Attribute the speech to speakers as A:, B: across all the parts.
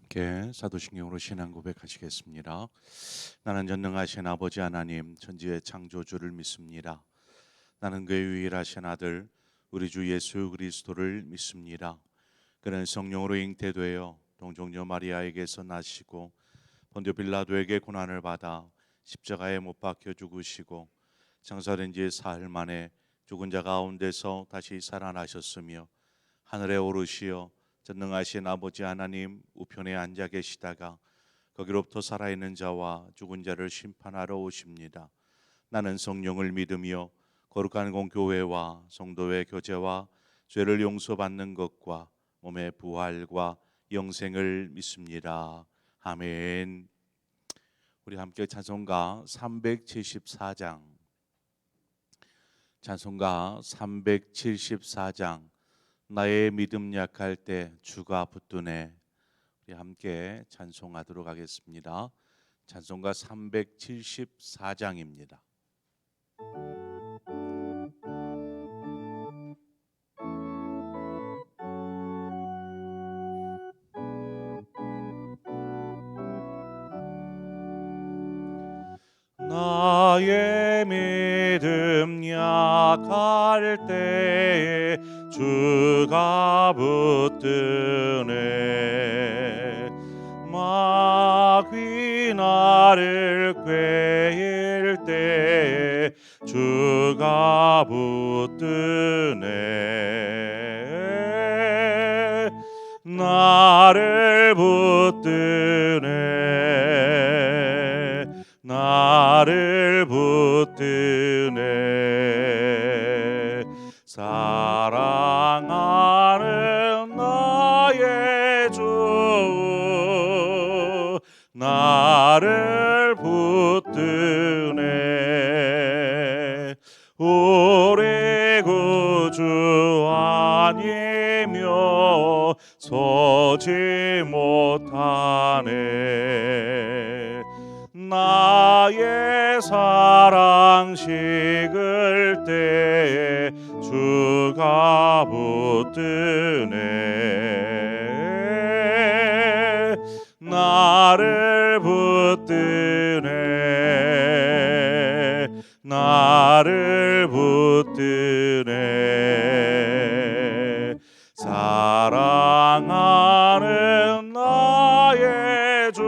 A: 함께 사도신경으로 신앙 고백하시겠습니다. 나는 전능하신 아버지 하나님 천지의 창조주를 믿습니다. 나는 그의 유일하신 아들 우리 주 예수 그리스도를 믿습니다. 그는 성령으로 잉태되어 동정녀 마리아에게서 나시고 본디오 빌라도에게 고난을 받아 십자가에 못 박혀 죽으시고 장사된 지 사흘 만에 죽은 자 가운데서 다시 살아나셨으며 하늘에 오르시어 전능하신 아버지 하나님 우편에 앉아 계시다가 거기로부터 살아있는 자와 죽은 자를 심판하러 오십니다. 나는 성령을 믿으며 거룩한 공교회와 성도의 교제와 죄를 용서받는 것과 몸의 부활과 영생을 믿습니다. 아멘. 우리 함께 찬송가 374장 찬송가 374장 나의 믿음 약할 때 주가 붙드네. 우리 함께 찬송하도록 하겠습니다. 찬송가 374장입니다. 나의 믿음 약할 때에 주가 붙드네. 마귀 나를 꾀일 때에 주가 붙드네. 나를 붙드네. 나를 붙드네. 사랑하는 나의 주 나를 붙드네. 우리 구주 아니며 서지 못하네. 나의 사랑 식을 때에 주가 붙드네. 나를 붙드네. 나를 붙드네. 사랑하는 나의 주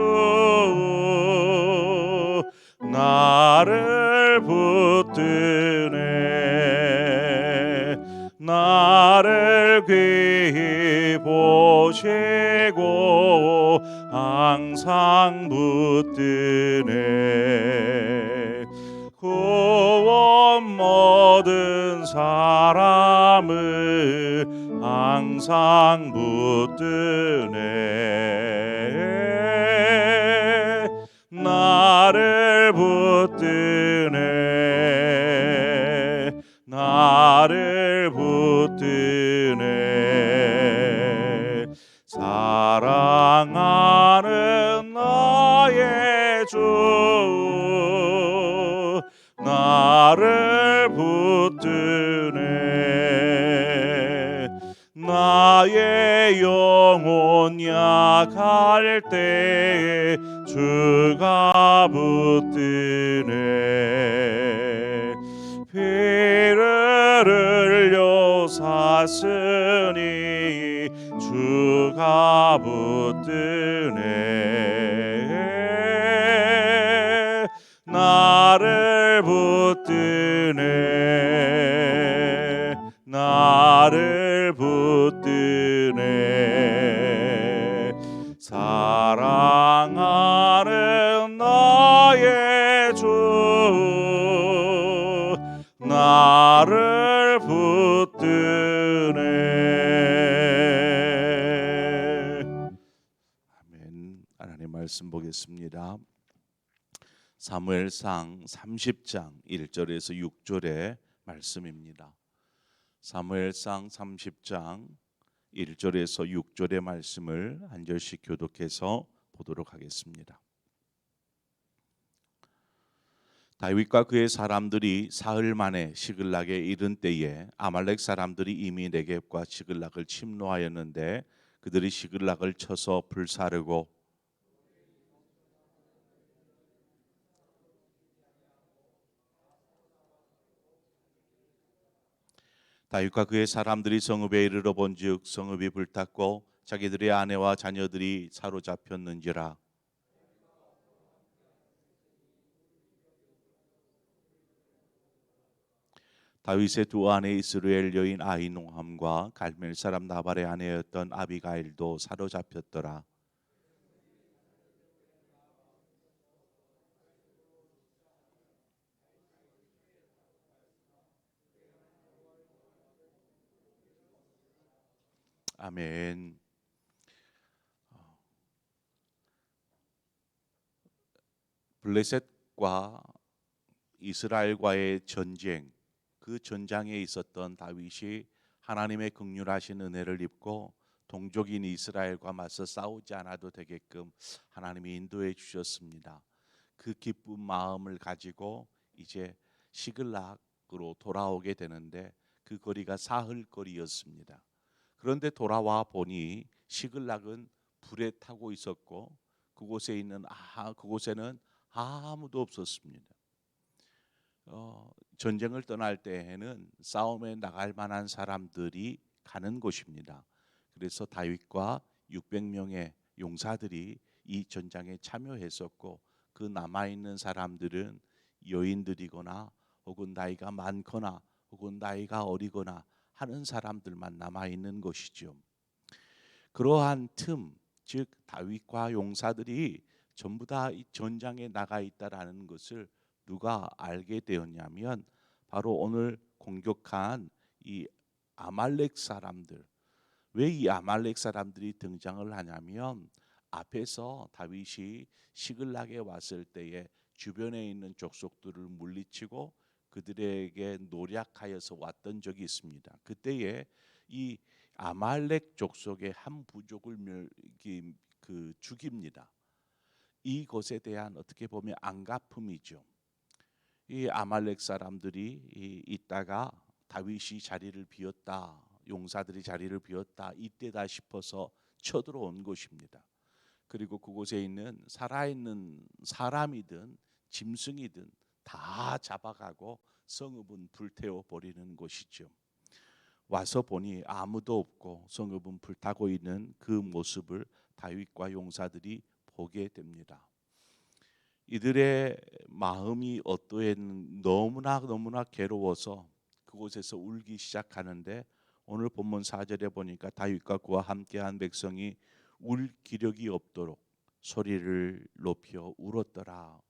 A: 나를 붙드네. 나를 귀히 보시고 항상 붙드네. 구원 모든 사람을 항상 붙드네. 나를 붙드네. 나를 붙드네. 사랑하는 나의 주 나를 붙드네. 나의 영혼 약할 때에 주가 붙드네. 피를 흘려 샀으니 주가 붙드네. 나를 붙드네. 나를 붙드네. 사랑하는 나의 주 나를 붙드네. 아멘. 하나님 말씀 보겠습니다. 사무엘상 30장 1절에서 6절의 말씀입니다. 사무엘상 30장 1절에서 6절의 말씀을 한 절씩 교독해서 보도록 하겠습니다. 다윗과 그의 사람들이 사흘 만에 시글락에 이른 때에 아말렉 사람들이 이미 네겝과 시글락을 침노하였는데 그들이 시글락을 쳐서 불사르고 다윗과 그의 사람들이 성읍에 이르러 본즉 성읍이 불탔고 자기들의 아내와 자녀들이 사로잡혔는지라. 다윗의 두 아내 이스라엘 여인 아히노함과 갈멜 사람 나발의 아내였던 아비가일도 사로잡혔더라. 아멘. 블레셋과 이스라엘과의 전쟁, 그 전장에 있었던 다윗이 하나님의 긍휼하신 은혜를 입고 동족인 이스라엘과 맞서 싸우지 않아도 되게끔 하나님이 인도해 주셨습니다. 그 기쁜 마음을 가지고 이제 시글락으로 돌아오게 되는데 그 거리가 사흘 거리였습니다. 그런데 돌아와 보니 시글락은 불에 타고 있었고 그곳에는 아무도 없었습니다. 전쟁을 떠날 때에는 싸움에 나갈 만한 사람들이 가는 곳입니다. 그래서 다윗과 600명의 용사들이 이 전장에 참여했었고 그 남아있는 사람들은 여인들이거나 혹은 나이가 많거나 혹은 나이가 어리거나 하는 사람들만 남아있는 것이죠. 그러한 틈, 즉 다윗과 용사들이 전부 다 이 전장에 나가 있다라는 것을 누가 알게 되었냐면 바로 오늘 공격한 이 아말렉 사람들. 왜 이 아말렉 사람들이 등장을 하냐면 앞에서 다윗이 시글락에 왔을 때에 주변에 있는 족속들을 물리치고 그들에게 노략하여서 왔던 적이 있습니다. 그때에 이 아말렉 족속의 한 부족을 죽입니다. 이것에 대한 어떻게 보면 안갚음이죠. 이 아말렉 사람들이 있다가 다윗이 자리를 비웠다, 용사들이 자리를 비웠다, 이때다 싶어서 쳐들어온 것입니다. 그리고 그곳에 있는 살아있는 사람이든 짐승이든 다 잡아가고 성읍은 불태워 버리는 것이죠. 와서 보니 아무도 없고 성읍은 불타고 있는 그 모습을 다윗과 용사들이 보게 됩니다. 이들의 마음이 어떠했는 너무나 괴로워서 그곳에서 울기 시작하는데 오늘 본문 4절에 보니까 다윗과 그와 함께한 백성이 울 기력이 없도록 소리를 높여 울었더라.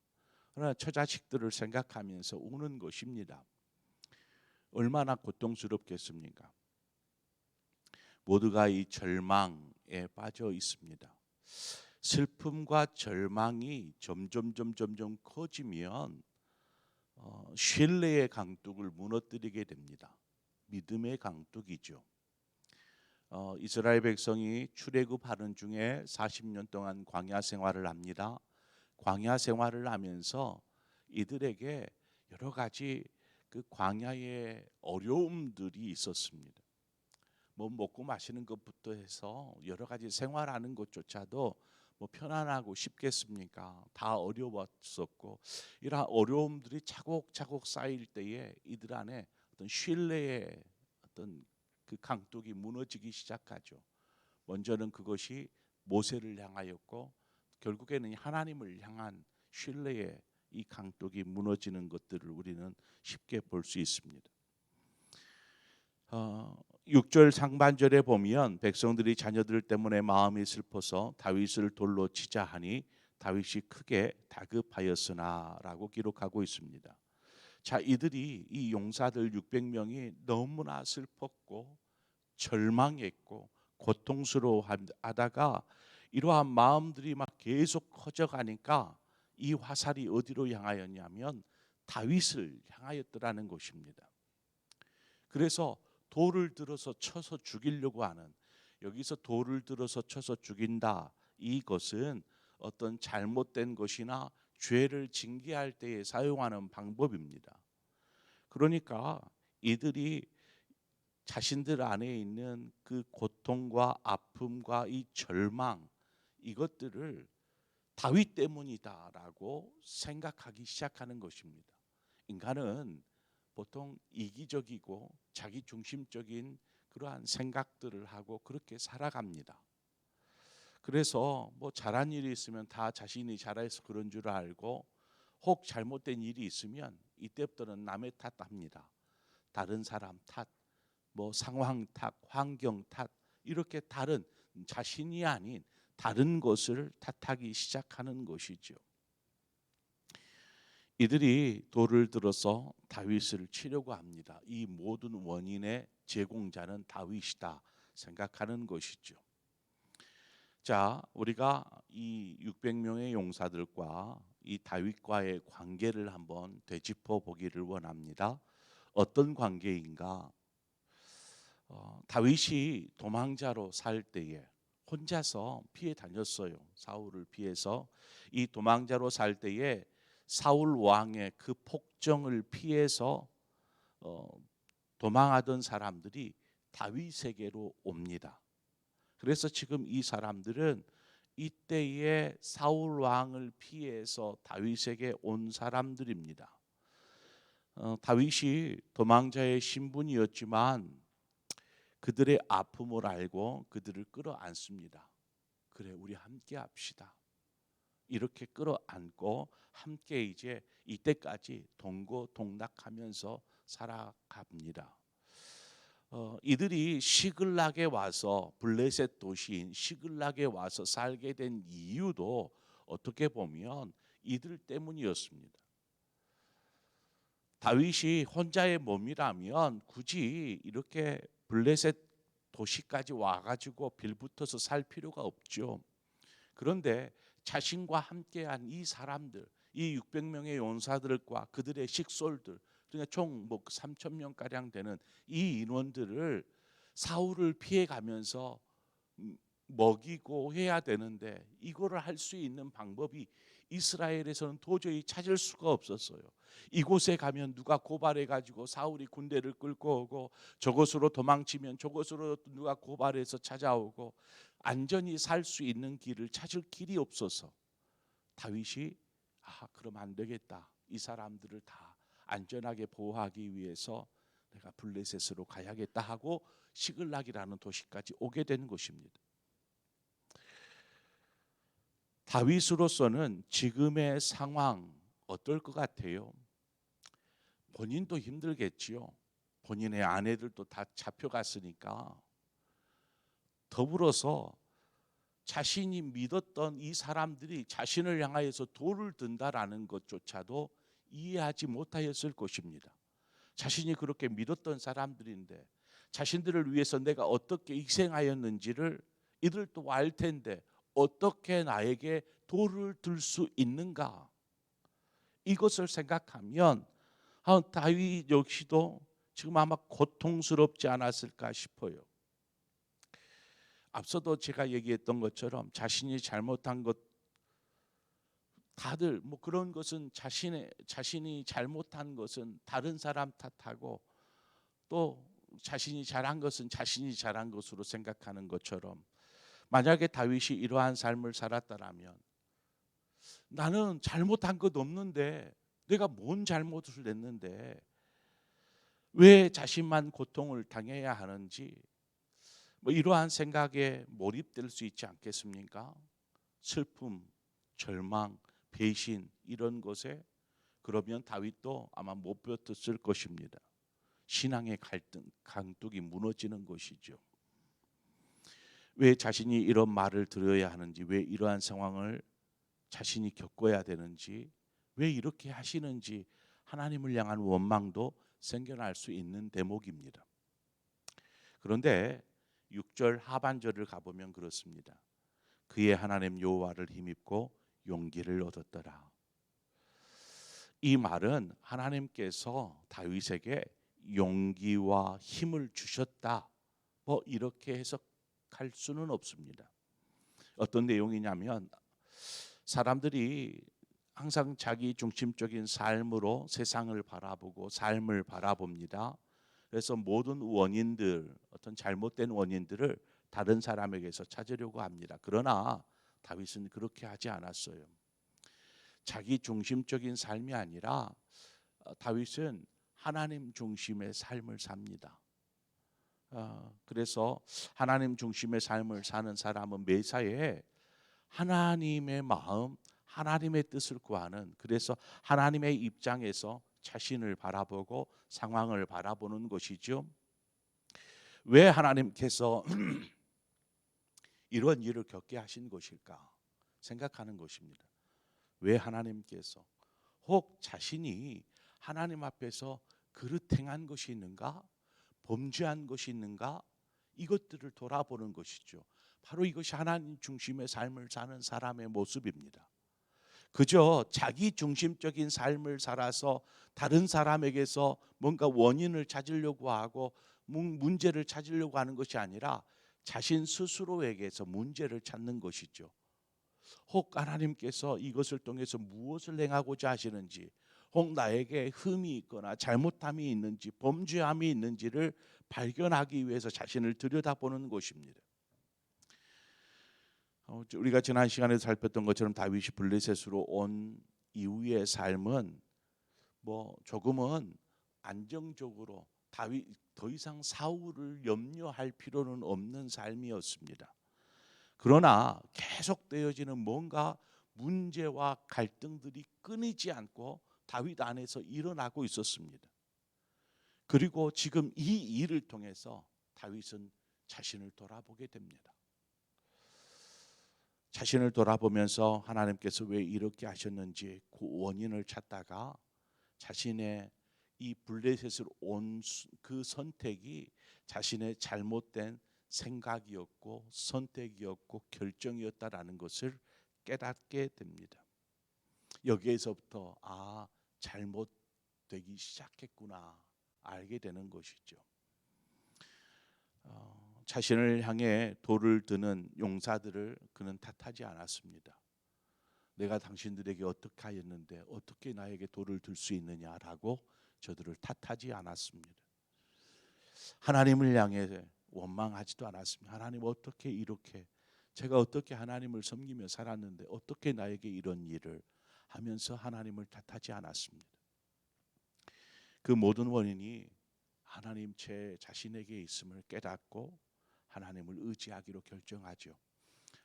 A: 그러나 처자식들을 생각하면서 우는 것입니다. 얼마나 고통스럽겠습니까? 모두가 이 절망에 빠져 있습니다. 슬픔과 절망이 점점 커지면 신뢰의 강둑을 무너뜨리게 됩니다. 믿음의 강둑이죠. 이스라엘 백성이 출애굽하는 중에 40년 동안 광야 생활을 합니다. 광야 생활을 하면서 이들에게 여러 가지 그 광야의 어려움들이 있었습니다. 뭐 먹고 마시는 것부터 해서 여러 가지 생활하는 것조차도 뭐 편안하고 쉽겠습니까? 다 어려웠었고 이러한 어려움들이 차곡차곡 쌓일 때에 이들 안에 어떤 신뢰의 어떤 그 강둑이 무너지기 시작하죠. 먼저는 그것이 모세를 향하였고 결국에는 하나님을 향한 신뢰의 이 강둑이 무너지는 것들을 우리는 쉽게 볼 수 있습니다. 6절 상반절에 보면 백성들이 자녀들 때문에 마음이 슬퍼서 다윗을 돌로 치자 하니 다윗이 크게 다급하였으나라고 기록하고 있습니다. 자, 이들이 이 용사들 600명이 너무나 슬펐고 절망했고 고통스러워하다가 이러한 마음들이 막 계속 커져가니까 이 화살이 어디로 향하였냐면 다윗을 향하였더라는 것입니다. 그래서 돌을 들어서 쳐서 죽이려고 하는, 여기서 돌을 들어서 쳐서 죽인다, 이것은 어떤 잘못된 것이나 죄를 징계할 때에 사용하는 방법입니다. 그러니까 이들이 자신들 안에 있는 그 고통과 아픔과 이 절망, 이것들을 다윗 때문이다라고 생각하기 시작하는 것입니다. 인간은 보통 이기적이고 자기 중심적인 그러한 생각들을 하고 그렇게 살아갑니다. 그래서 뭐 잘한 일이 있으면 다 자신이 잘해서 그런 줄 알고, 혹 잘못된 일이 있으면 이때부터는 남의 탓합니다. 다른 사람 탓, 뭐 상황 탓, 환경 탓, 이렇게 다른, 자신이 아닌 다른 것을 탓하기 시작하는 것이죠. 이들이 돌을 들어서 다윗을 치려고 합니다. 이 모든 원인의 제공자는 다윗이다 생각하는 것이죠. 자, 우리가 이 600명의 용사들과 이 다윗과의 관계를 한번 되짚어 보기를 원합니다. 어떤 관계인가? 다윗이 도망자로 살 때에 혼자서 피해 다녔어요. 사울을 피해서. 이 도망자로 살 때에 사울 왕의 그 폭정을 피해서 도망하던 사람들이 다윗에게로 옵니다. 그래서 지금 이 사람들은 이때의 사울 왕을 피해서 다윗에게 온 사람들입니다. 다윗이 도망자의 신분이었지만 그들의 아픔을 알고 그들을 끌어안습니다. 그래, 우리 함께 합시다. 이렇게 끌어안고 함께 이제 이때까지 동고동락하면서 살아갑니다. 이들이 시글락에 와서, 블레셋 도시인 시글락에 와서 살게 된 이유도 어떻게 보면 이들 때문이었습니다. 다윗이 혼자의 몸이라면 굳이 이렇게 블레셋 도시까지 와가지고 빌붙어서 살 필요가 없죠. 그런데 자신과 함께한 이 사람들, 이 600명의 용사들과 그들의 식솔들, 그러니까 총 뭐 3,000명 가량 되는 이 인원들을 사울을 피해가면서 먹이고 해야 되는데, 이거를 할 수 있는 방법이 이스라엘에서는 도저히 찾을 수가 없었어요. 이곳에 가면 누가 고발해 가지고 사울이 군대를 끌고 오고, 저곳으로 도망치면 저곳으로 누가 고발해서 찾아오고, 안전히 살 수 있는 길을 찾을 길이 없어서 다윗이 그럼 안 되겠다. 이 사람들을 다 안전하게 보호하기 위해서 내가 블레셋으로 가야겠다 하고 시글락이라는 도시까지 오게 된 것입니다. 다윗으로서는 지금의 상황 어떨 것 같아요? 본인도 힘들겠지요. 본인의 아내들도 다 잡혀갔으니까. 더불어서 자신이 믿었던 이 사람들이 자신을 향하여서 돌을 든다라는 것조차도 이해하지 못하였을 것입니다. 자신이 그렇게 믿었던 사람들인데 자신들을 위해서 내가 어떻게 희생하였는지를 이들도 알 텐데 어떻게 나에게 돌을 들 수 있는가? 이것을 생각하면 다윗 역시도 지금 아마 고통스럽지 않았을까 싶어요. 앞서도 제가 얘기했던 것처럼 자신이 잘못한 것, 다들 뭐 그런 것은 자신이 잘못한 것은 다른 사람 탓하고, 또 자신이 잘한 것은 자신이 잘한 것으로 생각하는 것처럼, 만약에 다윗이 이러한 삶을 살았다라면, 나는 잘못한 것 없는데 내가 뭔 잘못을 했는데 왜 자신만 고통을 당해야 하는지, 뭐 이러한 생각에 몰입될 수 있지 않겠습니까? 슬픔, 절망, 배신, 이런 것에. 그러면 다윗도 아마 못 버텼을 것입니다. 신앙의 갈등, 강뚝이 무너지는 것이죠. 왜 자신이 이런 말을 들어야 하는지, 왜 이러한 상황을 자신이 겪어야 되는지, 왜 이렇게 하시는지 하나님을 향한 원망도 생겨날 수 있는 대목입니다. 그런데 6절 하반절을 가보면 그렇습니다. 그의 하나님 여호와를 힘입고 용기를 얻었더라. 이 말은 하나님께서 다윗에게 용기와 힘을 주셨다, 뭐 이렇게 해석할 수는 없습니다. 어떤 내용이냐면, 사람들이 항상 자기 중심적인 삶으로 세상을 바라보고 삶을 바라봅니다. 그래서 모든 원인들, 어떤 잘못된 원인들을 다른 사람에게서 찾으려고 합니다. 그러나 다윗은 그렇게 하지 않았어요. 자기 중심적인 삶이 아니라 다윗은 하나님 중심의 삶을 삽니다. 그래서 하나님 중심의 삶을 사는 사람은 매사에 하나님의 마음, 하나님의 뜻을 구하는, 그래서 하나님의 입장에서 자신을 바라보고 상황을 바라보는 것이죠. 왜 하나님께서 이런 일을 겪게 하신 것일까 생각하는 것입니다. 왜 하나님께서, 혹 자신이 하나님 앞에서 그릇 행한 것이 있는가, 범죄한 것이 있는가, 이것들을 돌아보는 것이죠. 바로 이것이 하나님 중심의 삶을 사는 사람의 모습입니다. 그저 자기 중심적인 삶을 살아서 다른 사람에게서 뭔가 원인을 찾으려고 하고 문제를 찾으려고 하는 것이 아니라 자신 스스로에게서 문제를 찾는 것이죠. 혹 하나님께서 이것을 통해서 무엇을 행하고자 하시는지, 혹 나에게 흠이 있거나 잘못함이 있는지, 범죄함이 있는지를 발견하기 위해서 자신을 들여다보는 것입니다. 우리가 지난 시간에 살폈던 것처럼 다윗이 블레셋으로 온 이후의 삶은 조금은 안정적으로 다윗 더 이상 사울을 염려할 필요는 없는 삶이었습니다. 그러나 계속되어지는 뭔가 문제와 갈등들이 끊이지 않고 다윗 안에서 일어나고 있었습니다. 그리고 지금 이 일을 통해서 다윗은 자신을 돌아보게 됩니다. 자신을 돌아보면서 하나님께서 왜 이렇게 하셨는지 그 원인을 찾다가 자신의 이 블레셋으로 온 그 선택이 자신의 잘못된 생각이었고 선택이었고 결정이었다라는 것을 깨닫게 됩니다. 여기에서부터 잘못되기 시작했구나 알게 되는 것이죠. 자신을 향해 돌을 드는 용사들을 그는 탓하지 않았습니다. 내가 당신들에게 어떻게 하였는데 어떻게 나에게 돌을 들 수 있느냐라고 저들을 탓하지 않았습니다. 하나님을 향해 원망하지도 않았습니다. 하나님 어떻게 이렇게, 제가 어떻게 하나님을 섬기며 살았는데 어떻게 나에게 이런 일을 하면서 하나님을 탓하지 않았습니다. 그 모든 원인이 하나님 제 자신에게 있음을 깨닫고 하나님을 의지하기로 결정하죠.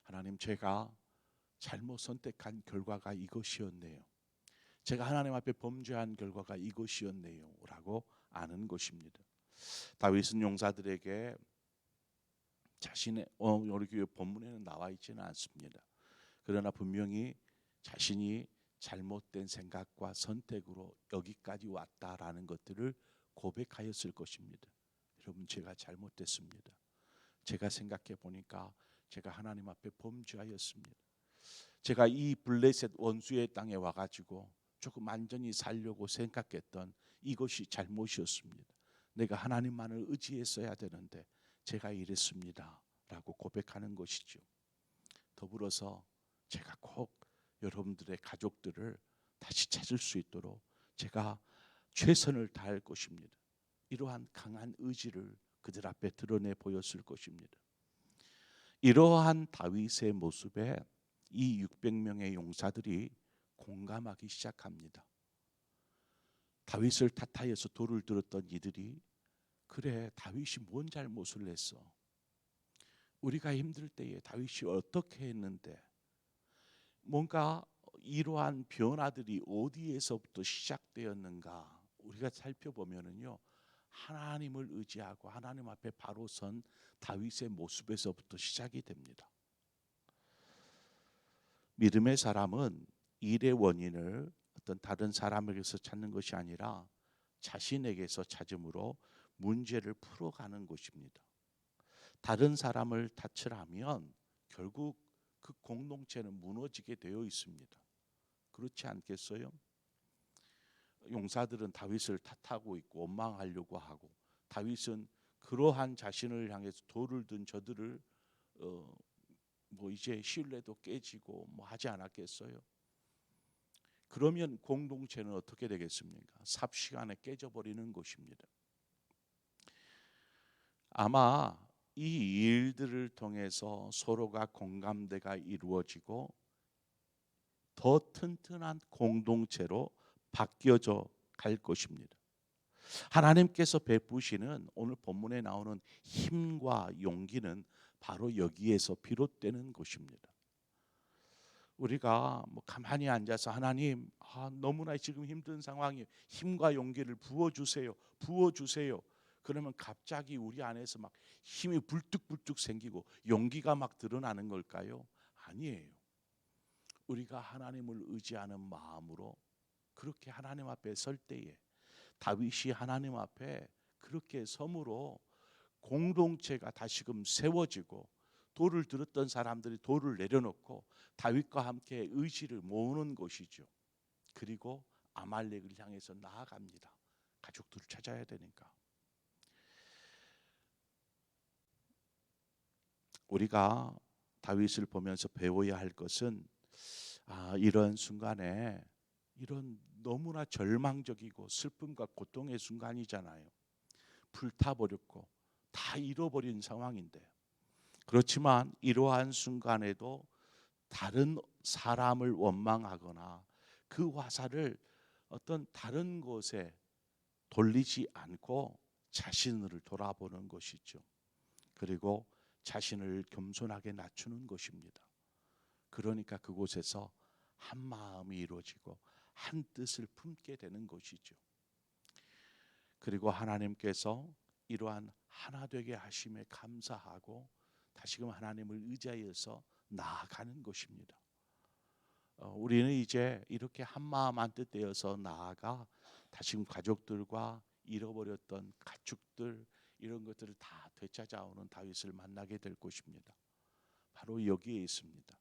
A: 하나님, 제가 잘못 선택한 결과가 이것이었네요. 제가 하나님 앞에 범죄한 결과가 이것이었네요 라고 아는 것입니다. 다윗은 용사들에게 자신의 우리 본문에는 나와 있지는 않습니다. 그러나 분명히 자신이 잘못된 생각과 선택으로 여기까지 왔다라는 것들을 고백하였을 것입니다. 여러분, 제가 잘못됐습니다. 제가 생각해 보니까 제가 하나님 앞에 범죄하였습니다. 제가 이 블레셋 원수의 땅에 와가지고 조금 안전히 살려고 생각했던 이것이 잘못이었습니다. 내가 하나님만을 의지했어야 되는데 제가 이랬습니다 라고 고백하는 것이죠. 더불어서 제가 꼭 여러분들의 가족들을 다시 찾을 수 있도록 제가 최선을 다할 것입니다. 이러한 강한 의지를 그들 앞에 드러내 보였을 것입니다. 이러한 다윗의 모습에 이 600명의 용사들이 공감하기 시작합니다. 다윗을 탓하여서 돌을 들었던 이들이, 그래, 다윗이 뭔 잘못을 했어? 우리가 힘들 때에 다윗이 어떻게 했는데, 뭔가 이러한 변화들이 어디에서부터 시작되었는가 우리가 살펴보면은요, 하나님을 의지하고 하나님 앞에 바로 선 다윗의 모습에서부터 시작이 됩니다. 믿음의 사람은 일의 원인을 어떤 다른 사람에게서 찾는 것이 아니라 자신에게서 찾음으로 문제를 풀어가는 것입니다. 다른 사람을 탓을 하면 결국 그 공동체는 무너지게 되어 있습니다. 그렇지 않겠어요? 용사들은 다윗을 탓하고 있고 원망하려고 하고, 다윗은 그러한 자신을 향해서 돌을 든 저들을 이제 신뢰도 깨지고 하지 않았겠어요? 그러면 공동체는 어떻게 되겠습니까? 삽시간에 깨져버리는 것입니다. 아마 이 일들을 통해서 서로가 공감대가 이루어지고 더 튼튼한 공동체로 바뀌어져 갈 것입니다. 하나님께서 베푸시는 오늘 본문에 나오는 힘과 용기는 바로 여기에서 비롯되는 것입니다. 우리가 뭐 가만히 앉아서 하나님, 너무나 지금 힘든 상황이 힘과 용기를 부어주세요, 부어주세요. 그러면 갑자기 우리 안에서 막 힘이 불뚝불뚝 생기고 용기가 막 드러나는 걸까요? 아니에요. 우리가 하나님을 의지하는 마음으로 그렇게 하나님 앞에 설 때에 다윗이 하나님 앞에 그렇게 섬으로 공동체가 다시금 세워지고 돌을 들었던 사람들이 돌을 내려놓고 다윗과 함께 의지를 모으는 것이죠. 그리고 아말렉을 향해서 나아갑니다. 가족들을 찾아야 되니까. 우리가 다윗을 보면서 배워야 할 것은 이런 순간에 이런 너무나 절망적이고 슬픔과 고통의 순간이잖아요. 불타버렸고 다 잃어버린 상황인데, 그렇지만 이러한 순간에도 다른 사람을 원망하거나 그 화살을 어떤 다른 곳에 돌리지 않고 자신을 돌아보는 것이죠. 그리고 자신을 겸손하게 낮추는 것입니다. 그러니까 그곳에서 한 마음이 이루어지고 한 뜻을 품게 되는 것이죠. 그리고 하나님께서 이러한 하나 되게 하심에 감사하고 다시금 하나님을 의지하여서 나아가는 것입니다. 우리는 이제 이렇게 한 마음 한 뜻 되어서 나아가 다시금 가족들과 잃어버렸던 가축들 이런 것들을 다 되찾아오는 다윗을 만나게 될 것입니다. 바로 여기에 있습니다.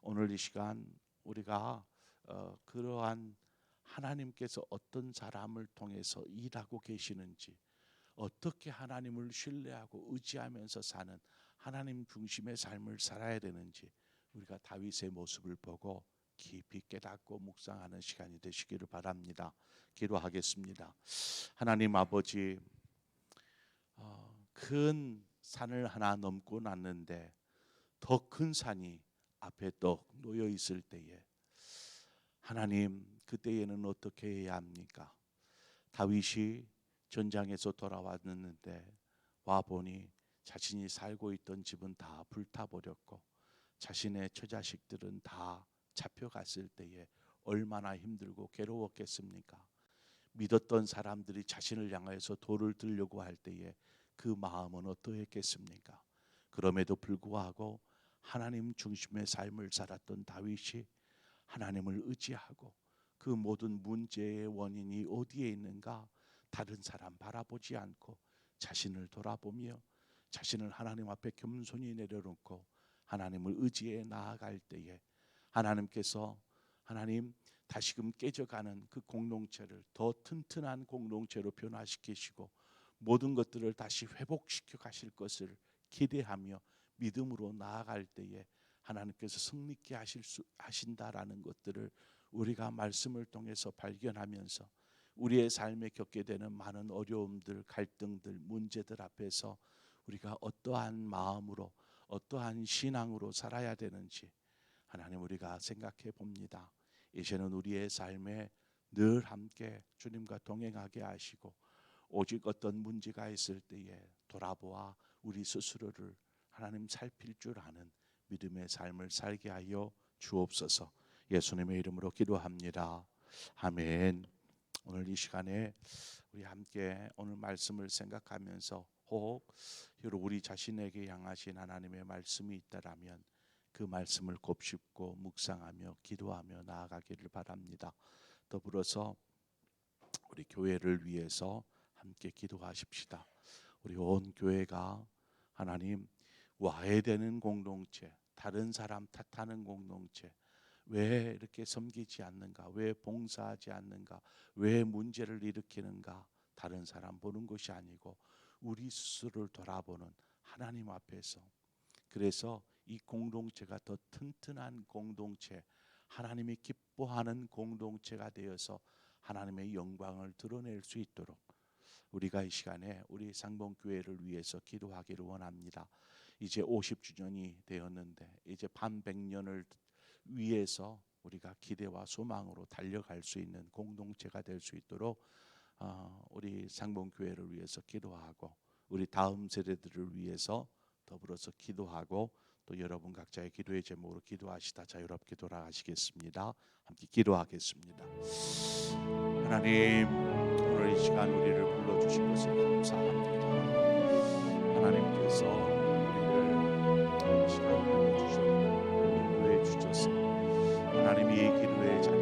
A: 오늘 이 시간 우리가 그러한 하나님께서 어떤 사람을 통해서 일하고 계시는지, 어떻게 하나님을 신뢰하고 의지하면서 사는 하나님 중심의 삶을 살아야 되는지 우리가 다윗의 모습을 보고 깊이 깨닫고 묵상하는 시간이 되시기를 바랍니다. 기도하겠습니다. 하나님 아버지, 큰 산을 하나 넘고 났는데 더 큰 산이 앞에 떡 놓여 있을 때에 하나님, 그때에는 어떻게 해야 합니까? 다윗이 전장에서 돌아왔는데 와 보니 자신이 살고 있던 집은 다 불타버렸고 자신의 처자식들은 다 잡혀갔을 때에 얼마나 힘들고 괴로웠겠습니까? 믿었던 사람들이 자신을 향하여서 돌을 들려고 할 때에 그 마음은 어떠했겠습니까? 그럼에도 불구하고 하나님 중심의 삶을 살았던 다윗이 하나님을 의지하고 그 모든 문제의 원인이 어디에 있는가 다른 사람 바라보지 않고 자신을 돌아보며 자신을 하나님 앞에 겸손히 내려놓고 하나님을 의지해 나아갈 때에 하나님께서 하나님 다시금 깨져가는 그 공동체를 더 튼튼한 공동체로 변화시키시고 모든 것들을 다시 회복시켜 가실 것을 기대하며 믿음으로 나아갈 때에 하나님께서 승리케 하신다라는 것들을 우리가 말씀을 통해서 발견하면서 우리의 삶에 겪게 되는 많은 어려움들, 갈등들, 문제들 앞에서 우리가 어떠한 마음으로 어떠한 신앙으로 살아야 되는지 하나님 우리가 생각해 봅니다. 이제는 우리의 삶에 늘 함께 주님과 동행하게 하시고 오직 어떤 문제가 있을 때에 돌아보아 우리 스스로를 하나님 살필 줄 아는 믿음의 삶을 살게 하여 주옵소서. 예수님의 이름으로 기도합니다. 아멘. 오늘 이 시간에 우리 함께 오늘 말씀을 생각하면서 혹 우리 자신에게 향하신 하나님의 말씀이 있다라면 그 말씀을 곱씹고 묵상하며 기도하며 나아가기를 바랍니다. 더불어서 우리 교회를 위해서 함께 기도하십시다. 우리 온 교회가 하나님 와해되는 공동체, 다른 사람 탓하는 공동체, 왜 이렇게 섬기지 않는가, 왜 봉사하지 않는가, 왜 문제를 일으키는가, 다른 사람 보는 것이 아니고 우리 스스로를 돌아보는 하나님 앞에서, 그래서 이 공동체가 더 튼튼한 공동체, 하나님이 기뻐하는 공동체가 되어서 하나님의 영광을 드러낼 수 있도록 우리가 이 시간에 우리 상봉교회를 위해서 기도하기를 원합니다. 이제 50주년이 되었는데 이제 반백년을 위해서 우리가 기대와 소망으로 달려갈 수 있는 공동체가 될 수 있도록 우리 상봉교회를 위해서 기도하고 우리 다음 세대들을 위해서 더불어서 기도하고 또 여러분 각자의 기도의 제목으로 기도하시다 자유롭게 돌아가시겠습니다. 함께 기도하겠습니다. 하나님, 오늘 이 시간 우리를 불러주신 것을 감사합니다. 하나님께서 우리를 이 시간 불러주셨고 인도해 주셔서 하나님이 기도의 자리